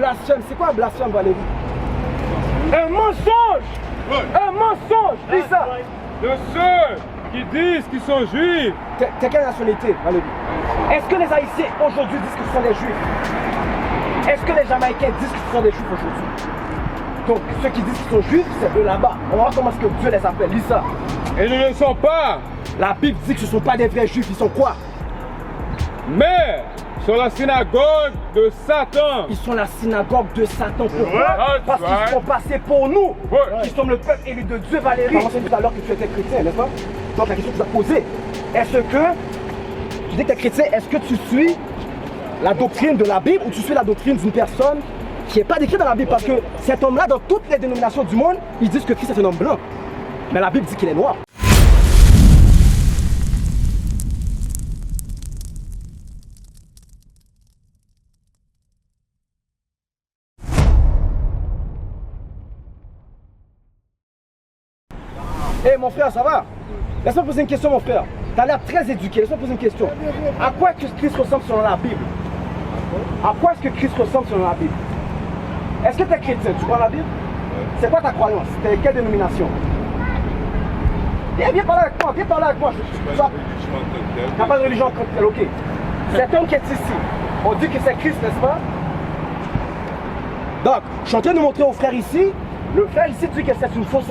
blasphème. C'est quoi un blasphème, Valérie? Un mensonge! Un mensonge! Dis ça! De ceux qui disent qu'ils sont juifs. T'es quelle nationalité, Valérie? Est-ce que les Haïtiens aujourd'hui disent qu'ils sont des juifs? Est-ce que les Jamaïcains disent qu'ils sont des juifs aujourd'hui? Donc ceux qui disent qu'ils sont juifs, c'est eux là-bas. On va voir comment est-ce que Dieu les appelle. Lis ça. Et ils ne le sont pas. La Bible dit que ce ne sont pas des vrais juifs. Ils sont quoi? Mais sur la synagogue de Satan. Ils sont la synagogue de Satan. Pourquoi? Parce qu'ils sont passés pour nous. Qui sommes le peuple élu de Dieu, Valérie. Tu as mentionné tout à l'heure que tu étais chrétien, n'est-ce pas? Donc la question que tu as posée, est-ce que, tu dis que tu es chrétien, est-ce que tu suis la doctrine de la Bible ou tu suis la doctrine d'une personne qui n'est pas décrite dans la Bible? Parce que cet homme-là, dans toutes les dénominations du monde, ils disent que Christ est un homme blanc. Mais la Bible dit qu'il est noir. Hé mon frère, ça va? Laisse-moi poser une question, mon frère. Tu as l'air très éduqué, laisse-moi poser une question. À quoi est-ce que Christ ressemble selon la Bible? À quoi est-ce que Christ ressemble selon la Bible? Est-ce que tu es chrétien? Tu crois la Bible? C'est quoi ta croyance? T'es quelle dénomination? Viens parler avec moi, viens parler avec moi. Tu n'as pas de religion chrétienne, ok. Cet homme qui est ici, on dit que c'est Christ, n'est-ce pas? Donc, je suis en train de montrer au frère ici. Le frère ici dit que c'est une fausse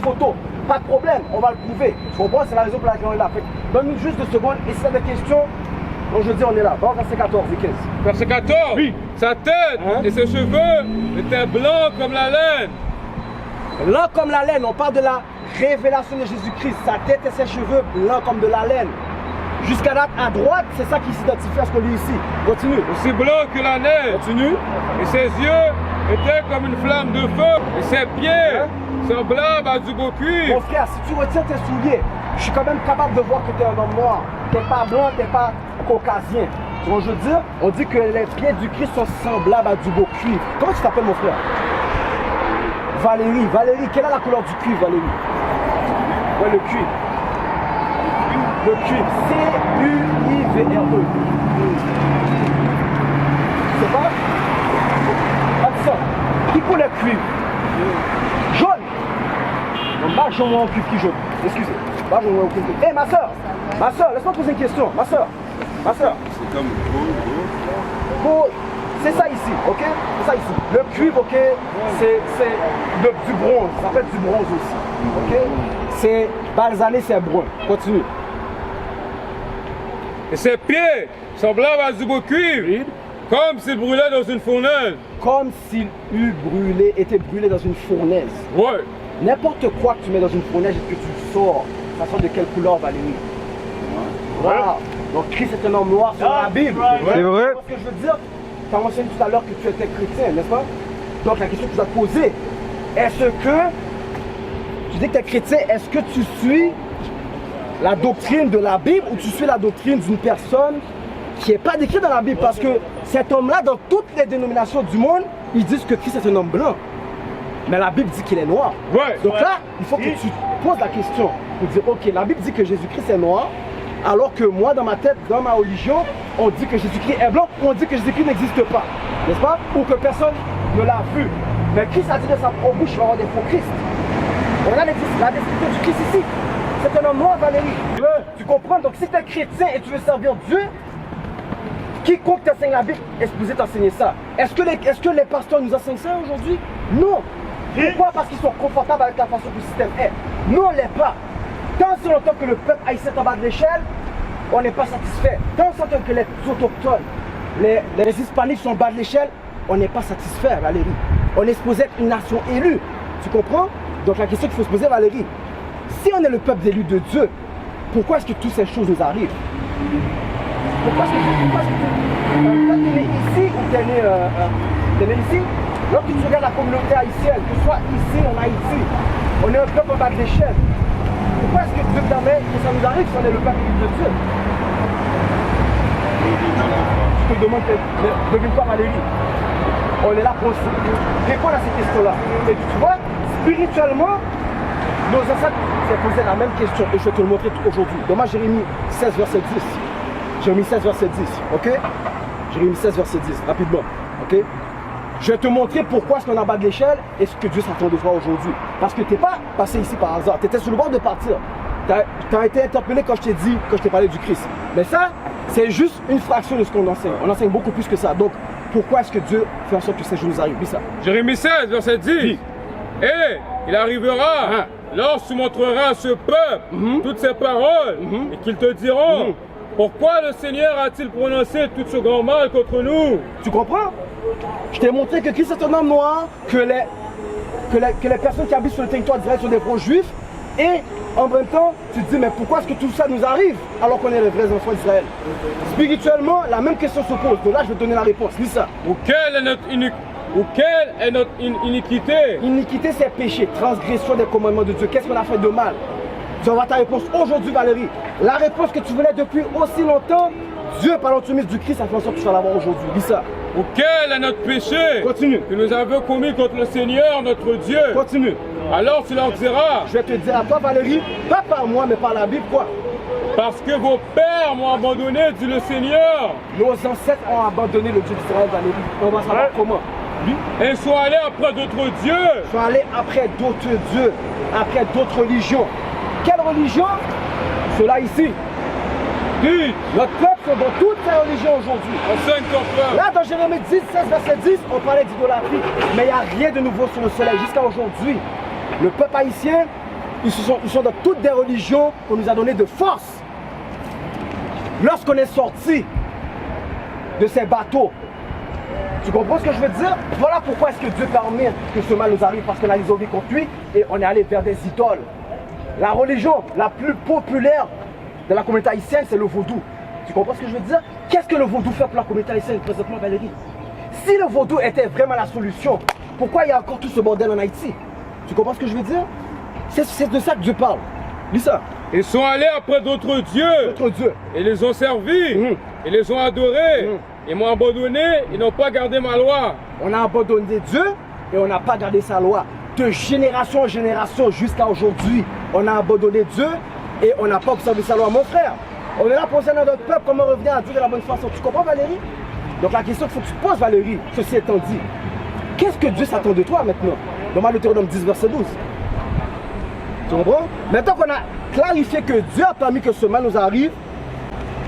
photo. Pas de problème, on va le prouver. Tu comprends? C'est la raison pour laquelle on est là. Donne-nous juste 2 secondes et si tu as des questions, donc je dis on est là. Bon, verset 14 et 15. Verset 14. Oui. Sa tête et ses cheveux étaient blancs comme la laine. Blanc comme la laine, on parle de la révélation de Jésus-Christ. Sa tête et ses cheveux blancs comme de la laine. Jusqu'à là, à droite, c'est ça qui s'identifie à ce qu'on lit ici. Continue. Aussi blanc que la neige. Continue. Et ses yeux étaient comme une flamme de feu. Et ses pieds semblables à du beau cuir. Mon frère, si tu retires tes souliers, je suis quand même capable de voir que tu es un homme noir. Tu n'es pas blanc, tu n'es pas caucasien. Tu vois, je veux dire, on dit que les pieds du Christ sont semblables à du beau cuivre. Comment tu t'appelles, mon frère? Valérie. Valérie, quelle est la couleur du cuivre, Valérie? Ouais, le cuivre. Le cuivre. C-U-I-V-R-E. C'est pas? Comme ça. Qui coule le cuivre? Jaune. Non, ma jaune ou un cuivre qui jaune. Excusez. Ma jaune ou un cuivre. Hé, ma soeur, laisse-moi poser une question. Ma soeur. C'est comme Bon, c'est ça ici, ok? C'est ça ici. Le cuivre, ok? C'est du bronze. Ça fait du bronze aussi. Ok? C'est basané, c'est brun. Continue. Et ses pieds semblables à du beau cuivre. Comme s'il brûlait dans une fournaise. Comme s'il était brûlé dans une fournaise. Ouais. N'importe quoi que tu mets dans une fournaise et que tu sors, ça sort de quelle couleur, Valérie? Voilà. Donc Christ est un homme noir sur la Bible. C'est vrai. Ce que je veux dire, tu as mentionné tout à l'heure que tu étais chrétien, n'est-ce pas? Donc la question que tu as posée, est-ce que, tu dis que tu es chrétien, est-ce que tu suis la doctrine de la Bible ou tu suis la doctrine d'une personne qui n'est pas décrite dans la Bible? Parce que cet homme-là, dans toutes les dénominations du monde, ils disent que Christ est un homme blanc. Mais la Bible dit qu'il est noir. Ouais. Donc là, il faut que tu poses la question pour dire, ok, la Bible dit que Jésus-Christ est noir, alors que moi, dans ma tête, dans ma religion, on dit que Jésus-Christ est blanc, ou on dit que Jésus-Christ n'existe pas, n'est-ce pas? Ou que personne ne l'a vu. Mais Christ a dit de sa propre bouche, il va y avoir des faux Christ. On a la description du Christ ici. C'est un homme noir, Valérie. Tu comprends? Donc si tu es chrétien et tu veux servir Dieu, quiconque t'enseigne la Bible est supposé t'enseigner ça. Est-ce que les pasteurs nous enseignent ça aujourd'hui? Non. Pourquoi? Parce qu'ils sont confortables avec la façon que le système est. Nous, on ne l'est pas. Tant si longtemps que le peuple haïtien est en bas de l'échelle, on n'est pas satisfait. Tant si longtemps que les autochtones, les hispaniques sont en bas de l'échelle, on n'est pas satisfait, Valérie. On est supposé être une nation élue. Tu comprends? Donc la question qu'il faut se poser, Valérie, si on est le peuple élu de Dieu, pourquoi est-ce que toutes ces choses nous arrivent? Pourquoi est-ce que tu es né ici ou tu es né ici? Lorsque tu regardes la communauté haïtienne, que ce soit ici en Haïti, on est un peuple en bas de l'échelle. Pourquoi est-ce que Dieu permet que ça nous arrive si on est le peuple de Dieu? Je te demande, devine pas, Valérie. On est là pour répondre à ces questions-là. Et tu vois, spirituellement, nos ancêtres s'est posé la même question et je vais te le montrer aujourd'hui. Donc moi, Jérémie 16, verset 10. Jérémie 16, verset 10, ok? Jérémie 16, verset 10, rapidement, ok? Je vais te montrer pourquoi est-ce qu'on est en bas de l'échelle et ce que Dieu s'attend de toi aujourd'hui. Parce que tu n'es pas passé ici par hasard. Tu étais sur le bord de partir. Tu as été interpellé quand je t'ai dit, quand je t'ai parlé du Christ. Mais ça, c'est juste une fraction de ce qu'on enseigne. On enseigne beaucoup plus que ça. Donc, pourquoi est-ce que Dieu fait en sorte que ces jours nous arrivent? Dis ça. Jérémie 16, verset 10. Oui. Et il arrivera, lorsque tu montreras à ce peuple toutes ces paroles, et qu'ils te diront, pourquoi le Seigneur a-t-il prononcé tout ce grand mal contre nous? Tu comprends? Je t'ai montré que Christ est un homme noir, que les personnes qui habitent sur le territoire d'Israël sont des gros juifs, et en même temps, tu te dis, mais pourquoi est-ce que tout ça nous arrive alors qu'on est les vrais enfants d'Israël? Spirituellement, la même question se pose. Donc là, je vais te donner la réponse. Lis ça. Ou quelle est notre iniquité? Iniquité, c'est péché, transgression des commandements de Dieu. Qu'est-ce qu'on a fait de mal? Tu vas voir ta réponse aujourd'hui, Valérie. La réponse que tu voulais depuis aussi longtemps, Dieu, par l'entremise du Christ, a fait en sorte que tu vas l'avoir aujourd'hui. Dis ça. Ou quel est notre péché? Continue. Que nous avons commis contre le Seigneur, notre Dieu? Continue. Alors tu leur diras. Je vais te dire à toi, Valérie, pas par moi, mais par la Bible, quoi? Parce que vos pères m'ont abandonné, dit le Seigneur. Nos ancêtres ont abandonné le Dieu d'Israël, Valérie. On va savoir comment. Oui. Et ils sont allés après d'autres dieux. Ils sont allés après d'autres dieux, après d'autres religions. Quelle religion? Ceux-là ici. Dites, Notre peuple sont dans toutes ces religions aujourd'hui. enseigne ton peuple. Là, dans Jérémie 10, 16, verset 10, on parlait d'idolâtrie. Mais il n'y a rien de nouveau sur le soleil jusqu'à aujourd'hui. Le peuple haïtien, ils sont dans toutes des religions qu'on nous a donné de force. Lorsqu'on est sorti de ces bateaux, tu comprends ce que je veux dire? Voilà pourquoi est-ce que Dieu permet que ce mal nous arrive, parce qu'on a les oreilles contre lui et on est allé vers des idoles. La religion la plus populaire de la communauté haïtienne, c'est le vaudou. Tu comprends ce que je veux dire? Qu'est-ce que le vaudou fait pour la communauté haïtienne présentement, Valérie? Si le vaudou était vraiment la solution, pourquoi il y a encore tout ce bordel en Haïti? Tu comprends ce que je veux dire? C'est de ça que Dieu parle. Lis ça. Ils sont allés après d'autres dieux. D'autres dieux. Et les ont servis. Et les ont adorés. Ils m'ont abandonné. Ils n'ont pas gardé ma loi. On a abandonné Dieu et on n'a pas gardé sa loi. De génération en génération jusqu'à aujourd'hui, on a abandonné Dieu et on n'a pas observé sa loi. Mon frère, on est là pour enseigner à notre peuple comment revenir à Dieu de la bonne façon. Tu comprends, Valérie? Donc la question qu'il faut que tu te poses, Valérie, ceci étant dit, qu'est-ce que Dieu s'attend de toi maintenant? Dans Deutéronome 10, verset 12. Tu comprends? Maintenant qu'on a clarifié que Dieu a permis que ce mal nous arrive,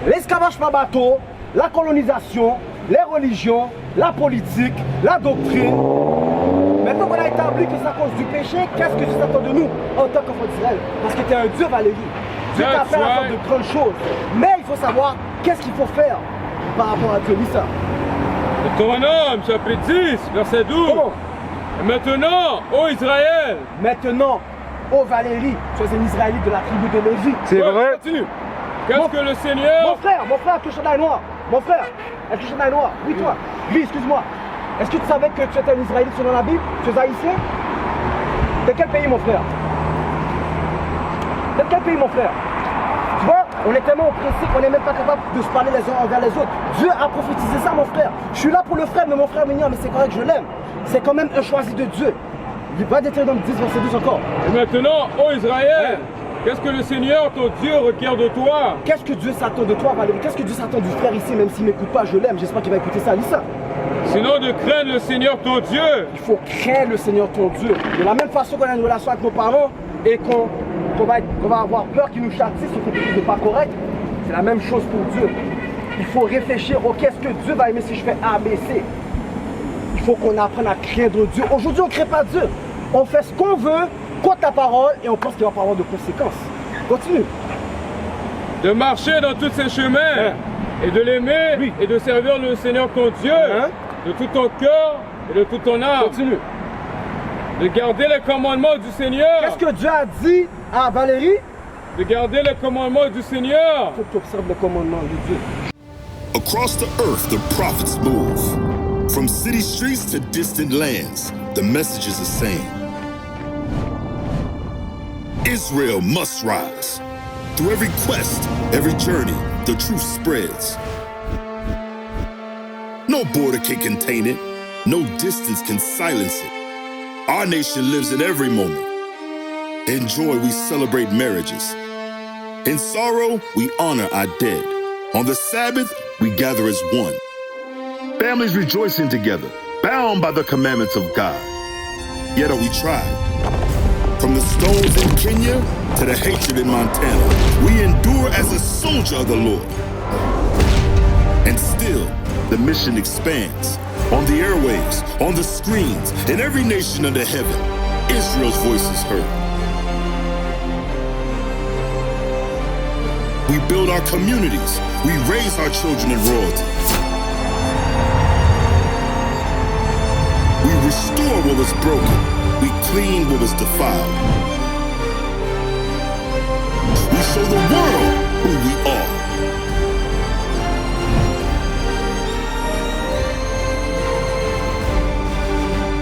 l'esclavage par bateau, la colonisation, les religions, la politique, la doctrine. Maintenant qu'on a établi que c'est à cause du péché, qu'est-ce que Dieu s'attend de nous en tant qu'enfant d'Israël? Parce que tu es un Dieu, Valérie. Dieu t'a fait la sorte de grandes choses. Mais il faut savoir qu'est-ce qu'il faut faire par rapport à Dieu. Lis ça. Deutéronome, chapitre 10, verset 12. Comment? Et maintenant, ô Israël. Maintenant, ô Valérie, tu es un Israélite de la tribu de Lévi. C'est vrai. Continue. Qu'est-ce que le Seigneur... Mon frère, que le chandail noir. Mon frère, est-ce que le chandail noir? Oui, toi. Oui, excuse-moi. Est-ce que tu savais que tu étais un Israélite selon la Bible? Tu es haïtien? De quel pays, mon frère? De quel pays, mon frère? Tu vois, on est tellement oppressés qu'on n'est même pas capable de se parler les uns envers les autres. Dieu a prophétisé ça, mon frère. Je suis là pour le frère, mais mon frère mignon, mais c'est correct, je l'aime. C'est quand même un choisi de Dieu. Il va Deutéronome 10, verset 12 encore. Et maintenant, ô Israël, qu'est-ce que le Seigneur, ton Dieu, requiert de toi? Qu'est-ce que Dieu s'attend de toi, Valérie? Qu'est-ce que Dieu s'attend du frère ici, même s'il ne m'écoute pas, je l'aime, j'espère qu'il va écouter ça. Lis ça. Sinon de craindre le Seigneur, ton Dieu. Il faut craindre le Seigneur, ton Dieu. De la même façon qu'on a une relation avec nos parents et qu'on va avoir peur qu'ils nous châtient sur quelque chose de pas correct, c'est la même chose pour Dieu. Il faut réfléchir, ok, est-ce que Dieu va aimer si je fais A, B, C? Il faut qu'on apprenne à craindre Dieu. Aujourd'hui, on ne crée pas Dieu. On fait ce qu'on veut contre la parole et on pense qu'il va pas avoir de conséquences. Continue. De marcher dans tous ses chemins et de l'aimer et de servir le Seigneur ton Dieu de tout ton cœur et de toute ton âme. Continue. De garder les commandements du Seigneur. Qu'est-ce que Dieu a dit à Valérie? De garder les commandements du Seigneur. Il faut que tu observes les commandements de Dieu. Across the earth, the prophets move. From city streets to distant lands, the message is the same. Israel must rise. Through every quest, every journey, the truth spreads. No border can contain it. No distance can silence it. Our nation lives in every moment. In joy, we celebrate marriages. In sorrow, we honor our dead. On the Sabbath, we gather as one. Families rejoicing together, bound bound by the commandments of God. Yet are we tried. From the stones in Kenya to the hatred in Montana, we endure as a soldier of the Lord. And still, the mission expands. On the airwaves, on the screens, in every nation under heaven, Israel's voice is heard. We build our communities. We raise our children in royalty. We restore what was broken. We clean what was defiled. We show the world who we are.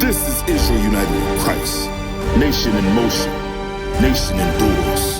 This is Israel united in Christ. Nation in motion. Nation endures.